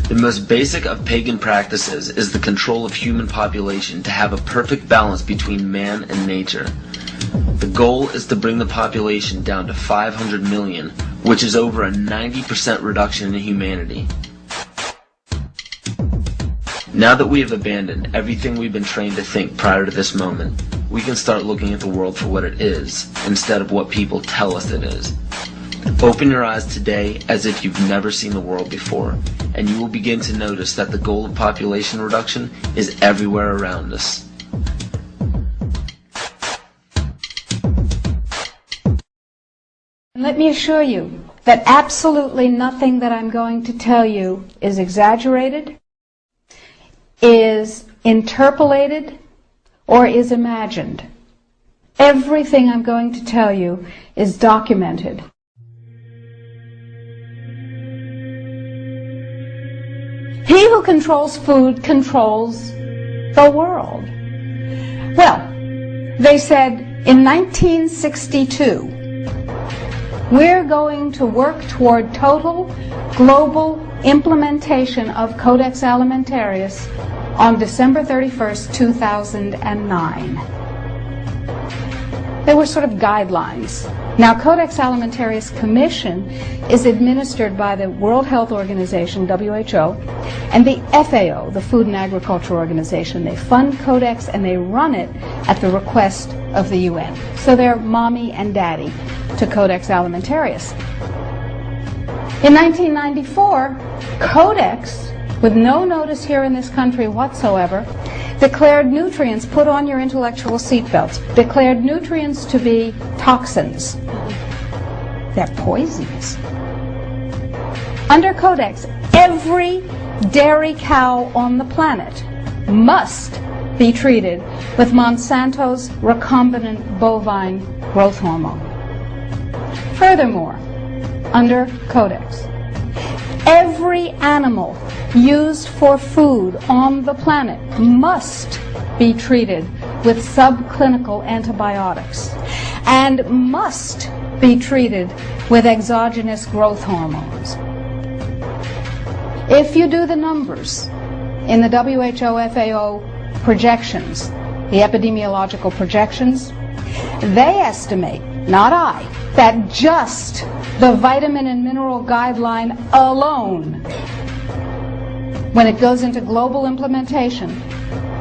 The most basic of pagan practices is the control of human population to have a perfect balance between man and nature. The goal is to bring the population down to 500 million, which is over a 90% reduction in humanity. Now that we have abandoned everything we've been trained to think prior to this moment, we can start looking at the world for what it is, instead of what people tell us it is. Open your eyes today as if you've never seen the world before, and you will begin to notice that the goal of population reduction is everywhere around us. Let me assure you that absolutely nothing that I'm going to tell you is exaggerated, is interpolated, or is imagined. Everything I'm going to tell you is documented. He who controls food controls the world. Well, they said in 1962, we're going to work toward total global implementation of Codex Alimentarius on December 31st, 2009. They were sort of guidelines. Now, Codex Alimentarius Commission is administered by the World Health Organization, WHO, and the FAO, the Food and Agriculture Organization. They fund Codex and they run it at the request of the UN. So they're mommy and daddy to Codex Alimentarius. In 1994, Codex, with no notice here in this country whatsoever, declared nutrients, put on your intellectual seatbelts, declared nutrients to be toxins. They're poisons. Under Codex, every dairy cow on the planet must be treated with Monsanto's recombinant bovine growth hormone. Furthermore, under Codex, every animal used for food on the planet must be treated with subclinical antibiotics and must be treated with exogenous growth hormones. If you do the numbers in the WHO-FAO projections, the epidemiological projections, they estimate, not I, that just the vitamin and mineral guideline alone, when it goes into global implementation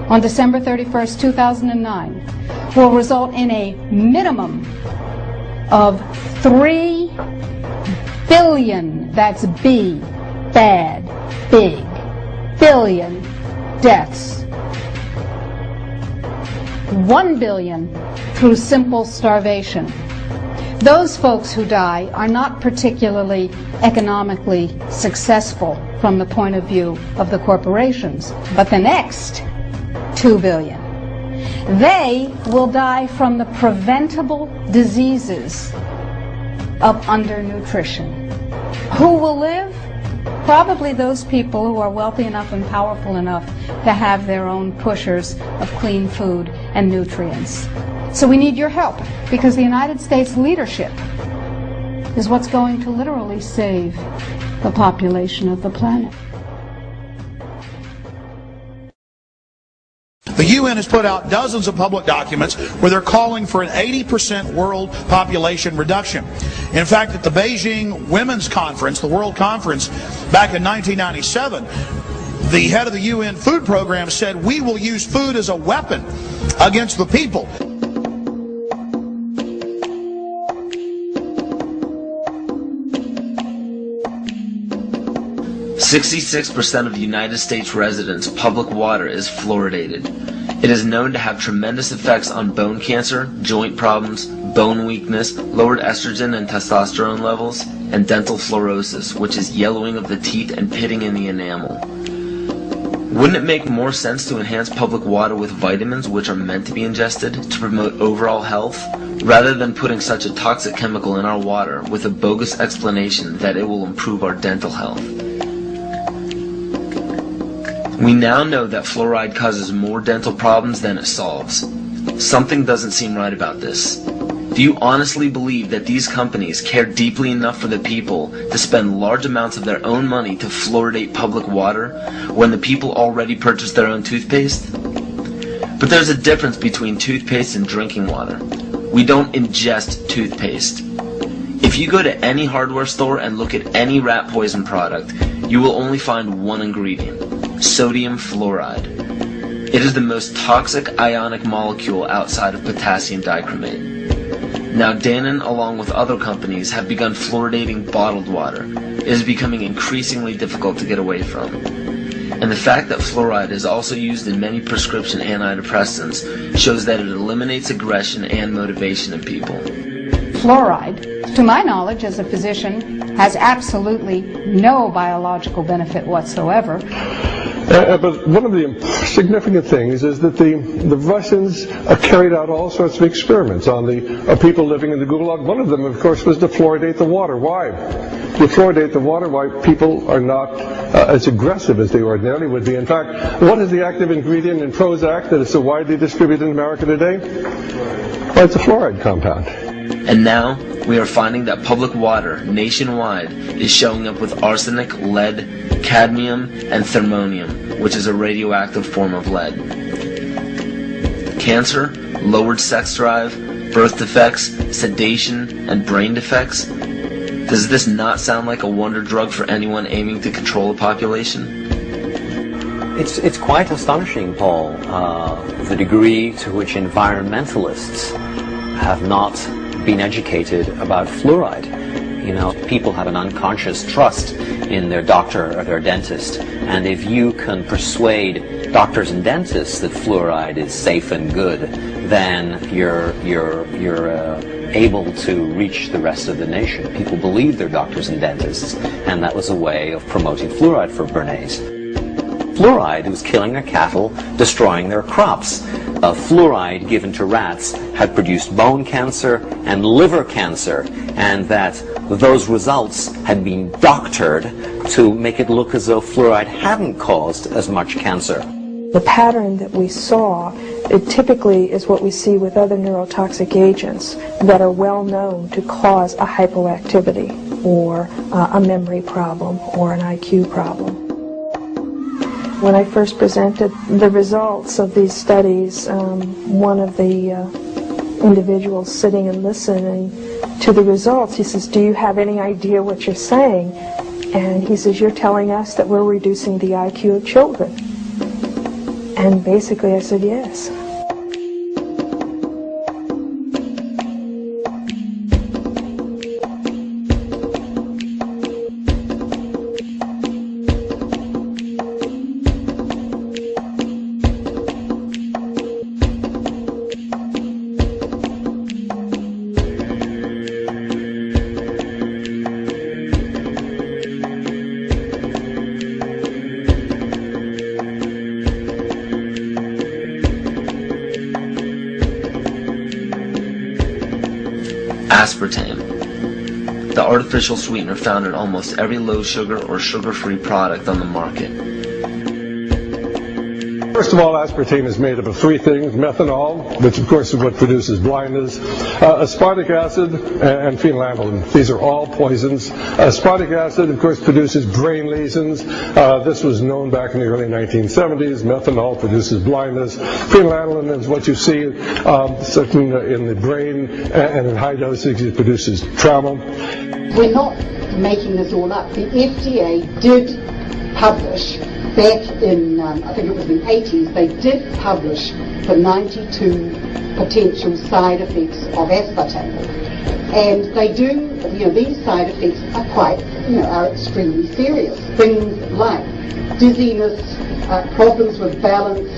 on December 31st, 2009, will result in a minimum of 3 billion, that's B, bad, big, billion deaths. 1 billion through simple starvation. Those folks who die are not particularly economically successful from the point of view of the corporations, but the next 2 billion, they will die from the preventable diseases of undernutrition. Who will live? Probably those people who are wealthy enough and powerful enough to have their own pushers of clean food and nutrients. So we need your help, because the United States leadership is what's going to literally save the population of the planet. The UN has put out dozens of public documents where they're calling for an 80% world population reduction. In fact, at the Beijing Women's Conference, the World Conference, back in 1997, the head of the UN Food Program said, "We will use food as a weapon against the people." 66% of United States residents' public water is fluoridated. It is known to have tremendous effects on bone cancer, joint problems, bone weakness, lowered estrogen and testosterone levels, and dental fluorosis, which is yellowing of the teeth and pitting in the enamel. Wouldn't it make more sense to enhance public water with vitamins which are meant to be ingested to promote overall health, rather than putting such a toxic chemical in our water with a bogus explanation that it will improve our dental health? We now know that fluoride causes more dental problems than it solves. Something doesn't seem right about this. Do you honestly believe that these companies care deeply enough for the people to spend large amounts of their own money to fluoridate public water when the people already purchase their own toothpaste? But there's a difference between toothpaste and drinking water. We don't ingest toothpaste. If you go to any hardware store and look at any rat poison product, you will only find one ingredient: sodium fluoride. It is the most toxic ionic molecule outside of potassium dichromate. Now Dannon, along with other companies, have begun fluoridating bottled water. It is becoming increasingly difficult to get away from. And the fact that fluoride is also used in many prescription antidepressants shows that it eliminates aggression and motivation in people. Fluoride, to my knowledge as a physician, has absolutely no biological benefit whatsoever. But one of the significant things is that the Russians carried out all sorts of experiments on the people living in the Gulag. One of them, of course, was to fluoridate the water. Why? To fluoridate the water, why people are not as aggressive as they ordinarily would be. In fact, what is the active ingredient in Prozac that is so widely distributed in America today? Well, it's a fluoride compound. And now, we are finding that public water nationwide is showing up with arsenic, lead, cadmium, and thermonium, which is a radioactive form of lead. Cancer, lowered sex drive, birth defects, sedation, and brain defects. Does this not sound like a wonder drug for anyone aiming to control a population? It's quite astonishing, Paul, the degree to which environmentalists have not been educated about fluoride. You know, people have an unconscious trust in their doctor or their dentist, and if you can persuade doctors and dentists that fluoride is safe and good, then you're able to reach the rest of the nation. People believe their doctors and dentists, and that was a way of promoting fluoride for Bernays. Fluoride was killing their cattle, destroying their crops. Fluoride given to rats had produced bone cancer and liver cancer, and that those results had been doctored to make it look as though fluoride hadn't caused as much cancer. The pattern that we saw, it typically is what we see with other neurotoxic agents that are well known to cause a hypoactivity or a memory problem or an IQ problem. When I first presented the results of these studies, one of the individuals sitting and listening to the results, he says, "Do you have any idea what you're saying?" And he says, "You're telling us that we're reducing the IQ of children." And basically I said, yes. Aspartame, the artificial sweetener found in almost every low-sugar or sugar-free product on the market. First of all, aspartame is made up of three things: methanol, which of course is what produces blindness, aspartic acid, and phenylalanine. These are all poisons. Aspartic acid, of course, produces brain lesions. This was known back in the early 1970s. Methanol produces blindness. Phenylalanine is what you see in the brain, and in high dosage it produces trauma. We're not making this all up. The FDA did publish back in, I think it was the 80s, they did publish the 92 potential side effects of aspartame. And they do, these side effects are quite, are extremely serious. Things like dizziness, problems with balance,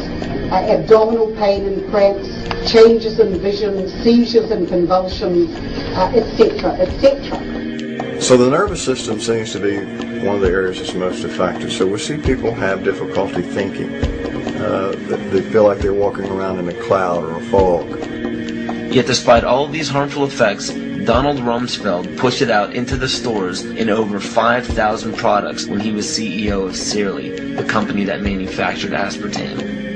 abdominal pain and cramps, changes in vision, seizures and convulsions, etc., etc. So the nervous system seems to be one of the areas that's most affected. So we see people have difficulty thinking. They feel like they're walking around in a cloud or a fog. Yet despite all of these harmful effects, Donald Rumsfeld pushed it out into the stores in over 5,000 products when he was CEO of Searly, the company that manufactured aspartame.